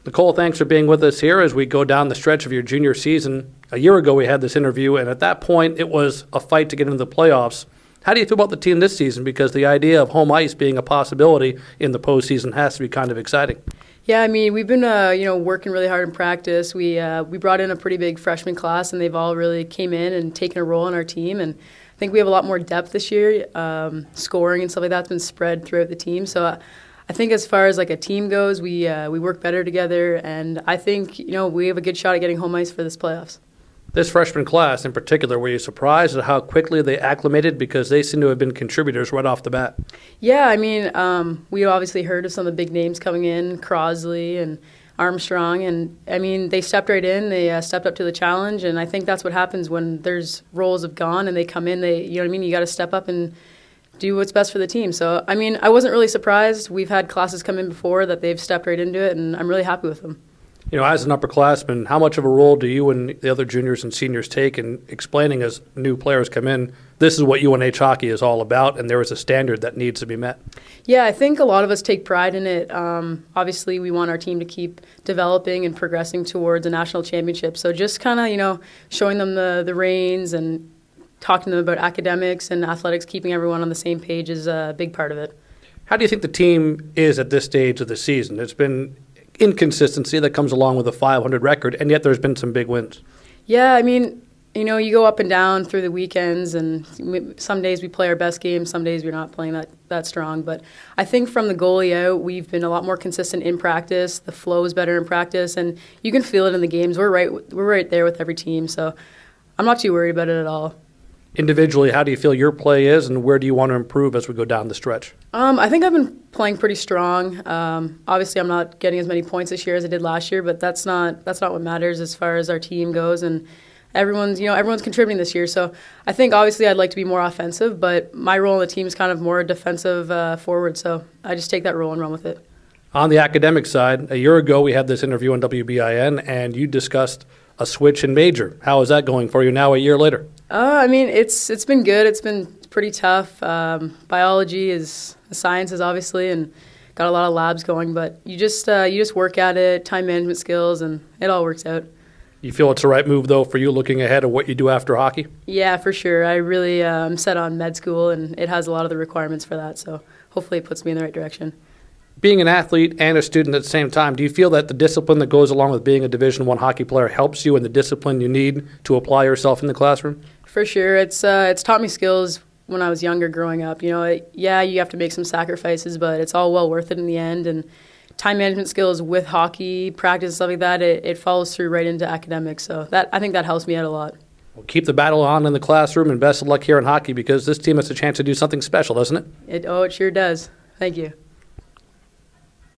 Nicole, thanks for being with us here as we go down the stretch of your junior season. A year ago we had this interview, and at that point it was a fight to get into the playoffs. How do you feel about the team this season? Because the idea of home ice being a possibility in the postseason has to be kind of exciting. Yeah, I mean, we've been working really hard in practice. We brought in a pretty big freshman class, and they've all really came in and taken a role in our team. And I think we have a lot more depth this year. Scoring and stuff like that's been spread throughout the team. So I think as far as like a team goes, we work better together, and I think we have a good shot at getting home ice for this playoffs. This freshman class in particular, were you surprised at how quickly they acclimated, because they seem to have been contributors right off the bat? Yeah, I mean, we obviously heard of some of the big names coming in, Crosley and Armstrong, and I mean, they stepped right in, they stepped up to the challenge, and I think that's what happens when there's roles have gone and they come in, you got to step up and do what's best for the team. So, I mean, I wasn't really surprised. We've had classes come in before that they've stepped right into it, and I'm really happy with them. As an upperclassman, how much of a role do you and the other juniors and seniors take in explaining as new players come in, this is what UNH hockey is all about, and there is a standard that needs to be met? Yeah, I think a lot of us take pride in it. Obviously, we want our team to keep developing and progressing towards a national championship. So just kind of, showing them the reins and talking to them about academics and athletics, keeping everyone on the same page is a big part of it. How do you think the team is at this stage of the season? It's been inconsistency that comes along with a 500 record, and yet there's been some big wins. Yeah, I mean, you go up and down through the weekends, and some days we play our best game, some days we're not playing that strong. But I think from the goalie out, we've been a lot more consistent in practice. The flow is better in practice, and you can feel it in the games. We're right there with every team, so I'm not too worried about it at all. Individually, how do you feel your play is, and where do you want to improve as we go down the stretch? I think I've been playing pretty strong. Obviously, I'm not getting as many points this year as I did last year, but that's not what matters as far as our team goes. And everyone's contributing this year. So I think obviously I'd like to be more offensive, but my role in the team is kind of more defensive forward. So I just take that role and run with it. On the academic side, a year ago we had this interview on WBIN, and you discussed a switch in major. How is that going for you now a year later? I mean, it's been good. It's been pretty tough. Biology is sciences, obviously, and got a lot of labs going. But you just work at it, time management skills, and it all works out. You feel it's the right move, though, for you looking ahead of what you do after hockey? Yeah, for sure. I really am set on med school, and it has a lot of the requirements for that. So hopefully it puts me in the right direction. Being an athlete and a student at the same time, do you feel that the discipline that goes along with being a Division I hockey player helps you in the discipline you need to apply yourself in the classroom? For sure. It's taught me skills when I was younger growing up. You have to make some sacrifices, but it's all well worth it in the end. And time management skills with hockey, practice, stuff like that, it follows through right into academics. So I think that helps me out a lot. Well, keep the battle on in the classroom, and best of luck here in hockey, because this team has a chance to do something special, doesn't it? It sure does. Thank you.